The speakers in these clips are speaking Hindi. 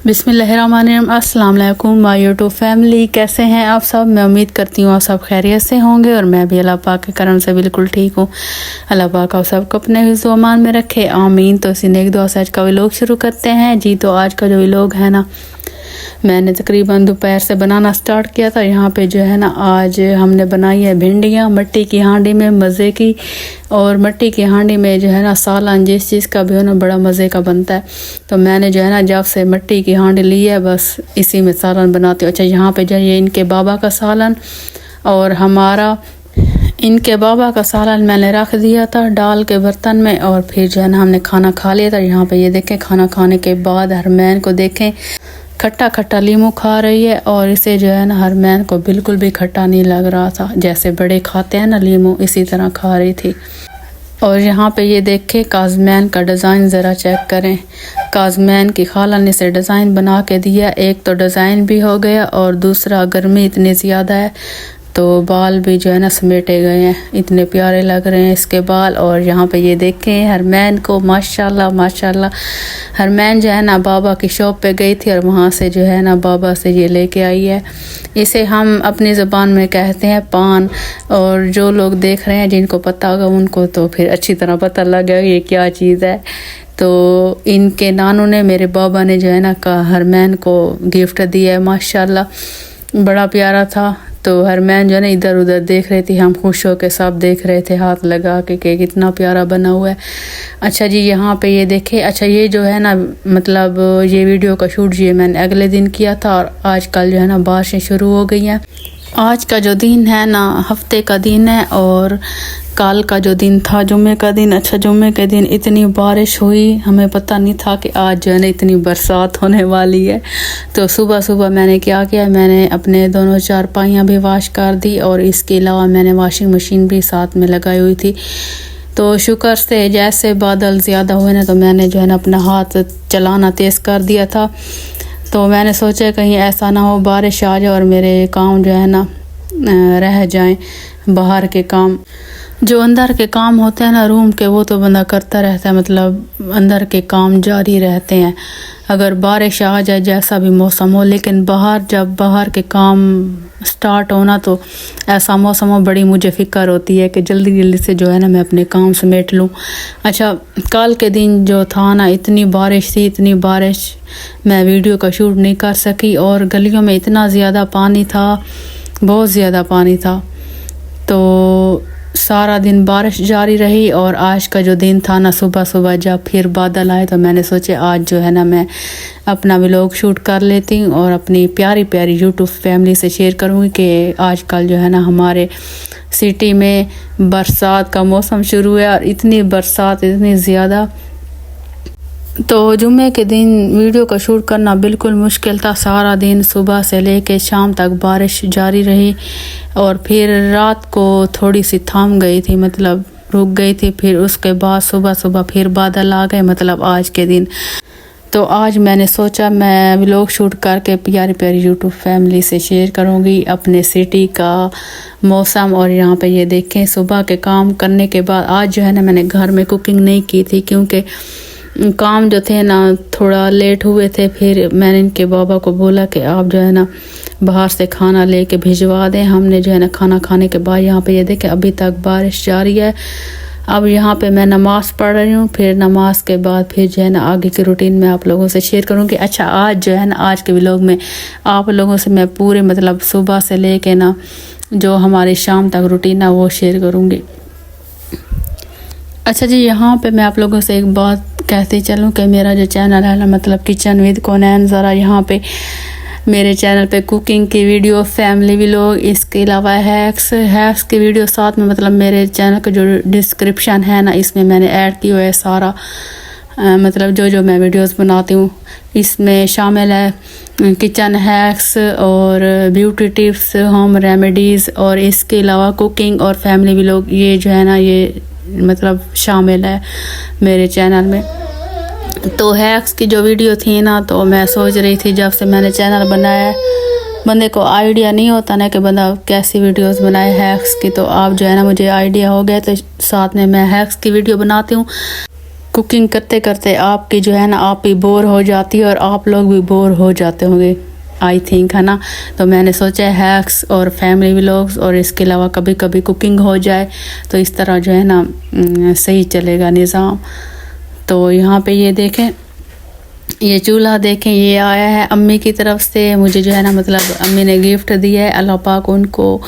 बिस्मिल्लाहिर्रहमानिर्रहीम। अस्सलाम वालेकुम माय यूट्यूब फैमिली, कैसे हैं आप सब। मैं उम्मीद करती हूँ आप सब खैरियत से होंगे और मैं भी अल्लाह पाक के करम से बिल्कुल ठीक हूँ। अल्लाह पाक आप सबको अपने हिफ्ज़-ओ अमान में रखे, आमीन। तो इसी नेक दुआ से आज का व्लॉग शुरू करते हैं जी। तो आज का जो व्लॉग है ना, मैंने तकरीबन दोपहर से बनाना स्टार्ट किया था। यहाँ पे जो है ना, आज हमने बनाई है भिंडियाँ मट्टी की हांडी में, मज़े की। और मट्टी की हांडी में जो है ना, सालन जिस चीज़ का भी हो ना, बड़ा मज़े का बनता है। तो मैंने जो है ना, जब से मट्टी की हांडी ली है, बस इसी में सालन बनाती हूँ। अच्छा, यहाँ पे जो ये इनके बाबा का सालन और हमारा इनके बाबा का सालन मैंने रख दिया था डाल के बर्तन में, और फिर जो है ना, हमने खाना खा लिया था। यहाँ पे ये देखें, खाना खाने के बाद हरमैन को देखें खट्टा खट्टा लीमू खा रही है। और इसे जो है ना, हरमैन को बिल्कुल भी खट्टा नहीं लग रहा था, जैसे बड़े खाते हैं ना लीमू, इसी तरह खा रही थी। और यहाँ पे ये देखें, काजमैन का डिज़ाइन ज़रा चेक करें। काजमैन की खाला ने इसे डिज़ाइन बना के दिया। एक तो डिज़ाइन भी हो गया और दूसरा गर्मी इतनी ज़्यादा है तो बाल भी जो है ना समेटे गए हैं, इतने प्यारे लग रहे हैं इसके बाल। और यहाँ पे ये देखें हरमैन को, माशाल्लाह माशाल्लाह। हरमैन जो है ना, बाबा की शॉप पे गई थी और वहाँ से जो है ना, बाबा से ये लेके आई है। इसे हम अपनी ज़बान में कहते हैं पान। और जो लोग देख रहे हैं, जिनको पता होगा उनको तो फिर अच्छी तरह पता लग गया ये क्या चीज़ है। तो इनके नानू ने, मेरे बाबा ने जो है ना, हरमैन को गिफ्ट दिया है। माशाल्लाह बड़ा प्यारा था। तो हरमैन जो है ना, इधर उधर देख रही थी, हम खुश होकर सब देख रहे थे हाथ लगा के कितना प्यारा बना हुआ है। अच्छा जी, यहाँ पे ये देखे। अच्छा, ये जो है ना, मतलब ये वीडियो का शूट ये मैंने अगले दिन किया था और आजकल जो है ना, बारिशें शुरू हो गई हैं। आज का जो दिन है ना, हफ्ते का दिन है। और कल का जो दिन था, जुम्मे का दिन, अच्छा जुम्मे के दिन इतनी बारिश हुई, हमें पता नहीं था कि आज जो है ना, इतनी बरसात होने वाली है। तो सुबह सुबह मैंने क्या किया, मैंने अपने दोनों चारपाइयाँ भी वाश कर दी और इसके अलावा मैंने वॉशिंग मशीन भी साथ में लगाई हुई थी। तो शुक्र से जैसे बादल ज़्यादा हुए ना, तो मैंने जो है ना, अपना हाथ चलाना तेज़ कर दिया था। तो मैंने सोचा कहीं ऐसा ना हो बारिश आ जाए और मेरे काम जो है ना रह जाएं, बाहर के काम। जो अंदर के काम होते हैं ना रूम के, वो तो बंदा करता रहता है, मतलब अंदर के काम जारी रहते हैं अगर बारिश आ जाए, जैसा भी मौसम हो। लेकिन बाहर, जब बाहर के काम स्टार्ट होना, तो ऐसा मौसम हो, बड़ी मुझे फ़िक्र होती है कि जल्दी जल्दी से जो है ना, मैं अपने काम समेट लूँ। अच्छा, कल के दिन जो था ना, इतनी बारिश थी, इतनी बारिश, मैं वीडियो का शूट नहीं कर सकी। और गलियों में इतना ज़्यादा पानी था, बहुत ज़्यादा पानी था। तो सारा दिन बारिश जारी रही। और आज का जो दिन था ना, सुबह सुबह जब फिर बादल आए, तो मैंने सोचा आज जो है ना, मैं अपना व्लॉग शूट कर लेती हूँ और अपनी प्यारी प्यारी यूट्यूब फैमिली से शेयर करूँगी कि आजकल जो है ना, हमारे सिटी में बरसात का मौसम शुरू है और इतनी बरसात, इतनी ज़्यादा। तो जुम्मे के दिन वीडियो का शूट करना बिल्कुल मुश्किल था। सारा दिन सुबह से लेके शाम तक बारिश जारी रही और फिर रात को थोड़ी सी थाम गई थी, मतलब रुक गई थी। फिर उसके बाद सुबह सुबह फिर बादल आ गए, मतलब आज के दिन। तो आज मैंने सोचा मैं व्लॉग शूट करके प्यारी प्यारी यूट्यूब फैमिली से शेयर करूँगी अपने सिटी का मौसम। और यहाँ पे ये देखें, सुबह के काम करने के बाद आज जो है ना, मैंने घर में कुकिंग नहीं की थी क्योंकि काम जो थे ना थोड़ा लेट हुए थे। फिर मैंने इनके बाबा को बोला कि आप जो है ना, बाहर से खाना लेके भिजवा दें। हमने जो है ना, खाना खाने के बाद यहाँ पे ये देखें, अभी तक बारिश जारी है। अब यहाँ पे मैं नमाज़ पढ़ रही हूँ, फिर नमाज के बाद फिर जो है ना, आगे की रूटीन मैं आप लोगों से शेयर करूँगी। अच्छा, आज जो है ना, आज के व्लॉग में आप लोगों से मैं पूरे, मतलब सुबह से लेके ना, जो हमारी शाम तक रूटीन है, वो शेयर करूँगी। अच्छा जी, यहाँ पे मैं आप लोगों से एक बात कहते चलूँ कि मेरा जो चैनल है ना, मतलब किचन विद कोनैन, ज़रा यहाँ पे मेरे चैनल पे कुकिंग की वीडियो, फैमिली व्लॉग, इसके अलावा हैक्स की वीडियो साथ में, मतलब मेरे चैनल का जो डिस्क्रिप्शन है ना, इसमें मैंने ऐड किया है सारा, मतलब जो मैं वीडियोस बनाती हूँ इसमें शामिल है। किचन हैक्स और ब्यूटी टिप्स, होम रेमेडीज़, और इसके अलावा कुकिंग और फैमिली व्लॉग, ये जो है ना, ये मतलब शामिल है मेरे चैनल में। तो हैक्स की जो वीडियो थी ना, तो मैं सोच रही थी, जब से मैंने चैनल बनाया, बंदे को आइडिया नहीं होता ना कि बंदा कैसी वीडियोस बनाए हैक्स की। तो आप जो है ना, मुझे आइडिया हो गया, तो साथ में मैं हैक्स की वीडियो बनाती हूँ। कुकिंग करते करते आपकी जो है ना आप भी बोर हो जाती है और आप लोग भी बोर हो जाते होंगे आई थिंक, है ना। तो मैंने सोचा हैक्स और फैमिली व्लॉग्स और इसके अलावा कभी कभी कुकिंग हो जाए तो इस तरह जो है ना सही चलेगा निज़ाम। तो यहाँ पे ये देखें, ये चूल्हा देखें, ये आया है अम्मी की तरफ से मुझे जो है ना, मतलब अम्मी ने गिफ्ट दिया है। अल्लाह पाक उनको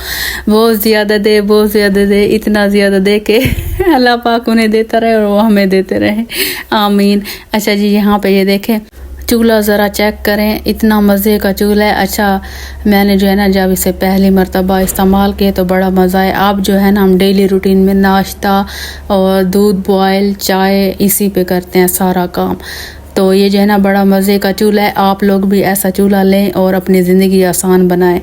बहुत ज़्यादा दे, बहुत ज़्यादा दे, इतना ज़्यादा दे के अल्लाह पाक उन्हें देता रहे और वो हमें देते रहे, आमीन। अच्छा जी, यहाँ पे ये देखें चूल्हा ज़रा चेक करें, इतना मज़े का चूल्हा है। अच्छा, मैंने जो है ना जब इसे पहली मर्तबा इस्तेमाल किया तो बड़ा मज़ा है। आप जो है ना हम डेली रूटीन में नाश्ता और दूध बॉयल, चाय इसी पे करते हैं सारा काम। तो ये जो है ना बड़ा मज़े का चूल्हा है। आप लोग भी ऐसा चूल्हा लें और अपनी ज़िंदगी आसान बनाएं।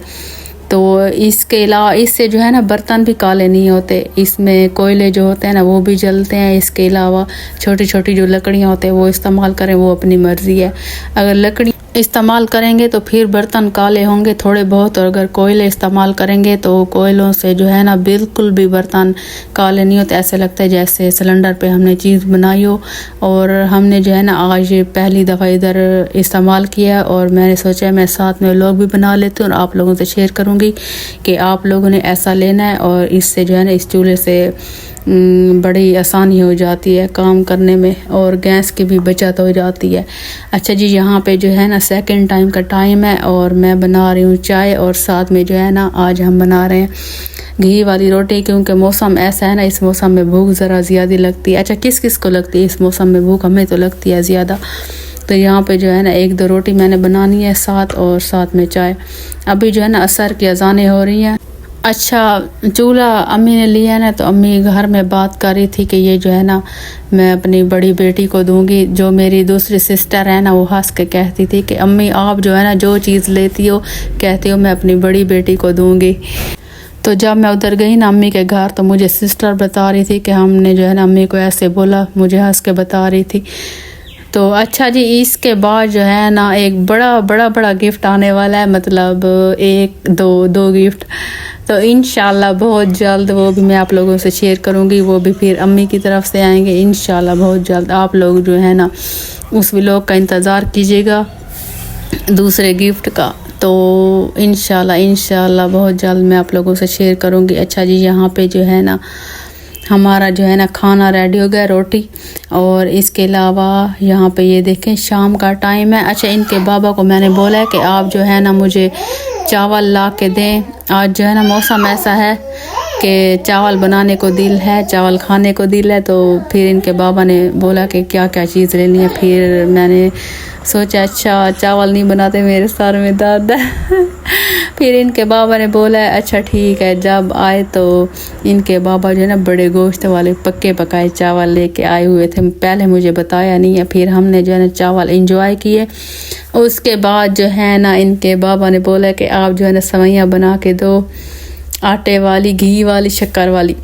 तो इसके अलावा इससे जो है ना बर्तन भी काले नहीं होते, इसमें कोयले जो होते हैं ना वो भी जलते हैं। इसके अलावा छोटी छोटी जो लकड़ियाँ होते हैं वो इस्तेमाल करें, वो अपनी मर्ज़ी है। अगर लकड़ी इस्तेमाल करेंगे तो फिर बर्तन काले होंगे थोड़े बहुत, और अगर कोयले इस्तेमाल करेंगे तो कोयलों से जो है ना बिल्कुल भी बर्तन काले नहीं होते। ऐसे लगता है जैसे सिलेंडर पे हमने चीज़ बनाई हो। और हमने जो है ना आज पहली दफ़ा इधर इस्तेमाल किया और मैंने सोचा मैं साथ में लोग भी बना लेती हूँ और आप लोगों से शेयर करूँगी कि आप लोगों ने ऐसा लेना है। और इससे जो है ना इस चूल्हे से बड़ी आसानी हो जाती है काम करने में और गैस की भी बचत हो जाती है। अच्छा जी, यहाँ पे जो है ना सेकंड टाइम का टाइम है और मैं बना रही हूँ चाय और साथ में जो है ना आज हम बना रहे हैं घी वाली रोटी, क्योंकि मौसम ऐसा है ना, इस मौसम में भूख ज़रा ज़्यादा लगती है। अच्छा, किस किस को लगती है इस मौसम में भूख? हमें तो लगती है ज़्यादा। तो यहाँ पे जो है ना 1-2 रोटी मैंने बनानी है साथ, और साथ में चाय। अभी जो है ना असर की अज़ानें हो रही हैं। अच्छा, चूल्हा अम्मी ने लिया ना तो अम्मी घर में बात कर रही थी कि ये जो है ना मैं अपनी बड़ी बेटी को दूंगी। जो मेरी दूसरी सिस्टर है ना वो हंस के कहती थी कि अम्मी आप जो है ना जो चीज़ लेती हो कहती हो मैं अपनी बड़ी बेटी को दूंगी। तो जब मैं उधर गई ना अम्मी के घर तो मुझे सिस्टर बता रही थी कि हमने जो है ना अम्मी को ऐसे बोला, मुझे हंस के बता रही थी। तो अच्छा जी, इसके बाद जो है ना एक बड़ा गिफ्ट आने वाला है, मतलब 1-2 गिफ्ट। तो इंशाल्लाह बहुत जल्द वो भी मैं आप लोगों से शेयर करूँगी। वो भी फिर अम्मी की तरफ से आएंगे इंशाल्लाह बहुत जल्द। आप लोग जो है ना उस व्लॉग का इंतज़ार कीजिएगा दूसरे गिफ्ट का। तो इंशाल्लाह बहुत जल्द मैं आप लोगों से शेयर करूँगी। अच्छा जी, यहाँ पे जो है ना हमारा जो है ना खाना रेडी हो गया, रोटी। और इसके अलावा यहाँ पे ये देखें शाम का टाइम है। अच्छा, इनके बाबा को मैंने बोला है कि आप जो है ना मुझे चावल ला के दें। आज जो है ना मौसम ऐसा है कि चावल बनाने को दिल है, चावल खाने को दिल है। तो फिर इनके बाबा ने बोला कि क्या क्या चीज़ लेनी है। फिर मैंने सोचा अच्छा चावल नहीं बनाते, मेरे सर में दर्द है। फिर इनके बाबा ने बोला अच्छा ठीक है। जब आए तो इनके बाबा जो है ना बड़े गोश्त वाले पक्के पकाए चावल लेके आए हुए थे। पहले मुझे बताया नहीं है। फिर हमने जो है ना चावल इंजॉय किए। उसके बाद जो है ना इनके बाबा ने बोला कि आप जो है ना सेवइयाँ बना के दो, आटे वाली, घी वाली, शक्कर वाली।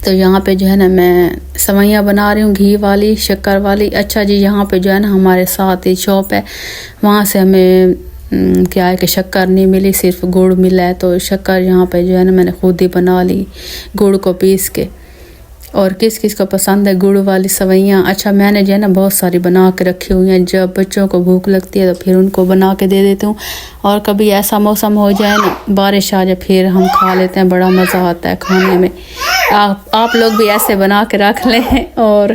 तो यहाँ पे जो है ना मैं सेवइयाँ बना रही हूँ घी वाली, शक्कर वाली। अच्छा जी, यहाँ पे जो है ना हमारे साथ ही शॉप है, वहाँ से हमें क्या है कि शक्कर नहीं मिली, सिर्फ गुड़ मिला है। तो शक्कर यहाँ पे जो है ना मैंने खुद ही बना ली गुड़ को पीस के। और किस किस को पसंद है गुड़ वाली सेवइयाँ? अच्छा, मैंने जो है ना बहुत सारी बना के रखी हुई हैं। जब बच्चों को भूख लगती है तो फिर उनको बना के दे देती हूँ। और कभी ऐसा मौसम हो जाए ना, बारिश आ जाए, फिर हम खा लेते हैं, बड़ा मज़ा आता है खाने में। आप लोग भी ऐसे बना के रख लें और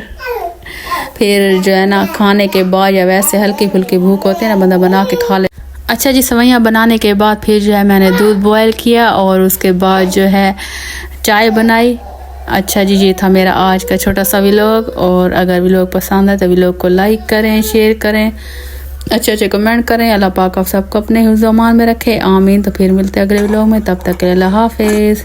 फिर जो है ना खाने के बाद या वैसे हल्की फुल्की भूख होती है ना, बंदा बना के खा ले। अच्छा जी, सेवइयाँ बनाने के बाद फिर जो है मैंने दूध बॉयल किया और उसके बाद जो है चाय बनाई। अच्छा जी, ये था मेरा आज का छोटा सा व्लॉग। और अगर व्लॉग पसंद है तो व्लॉग को लाइक करें, शेयर करें, अच्छे कमेंट करें। अल्लाह पाक आप सबको अपने हिफ्ज़-ओ-अमान में रखे, आमीन। तो फिर मिलते हैं अगले व्लॉग में, तब तक के लिए अल्लाह हाफिज़।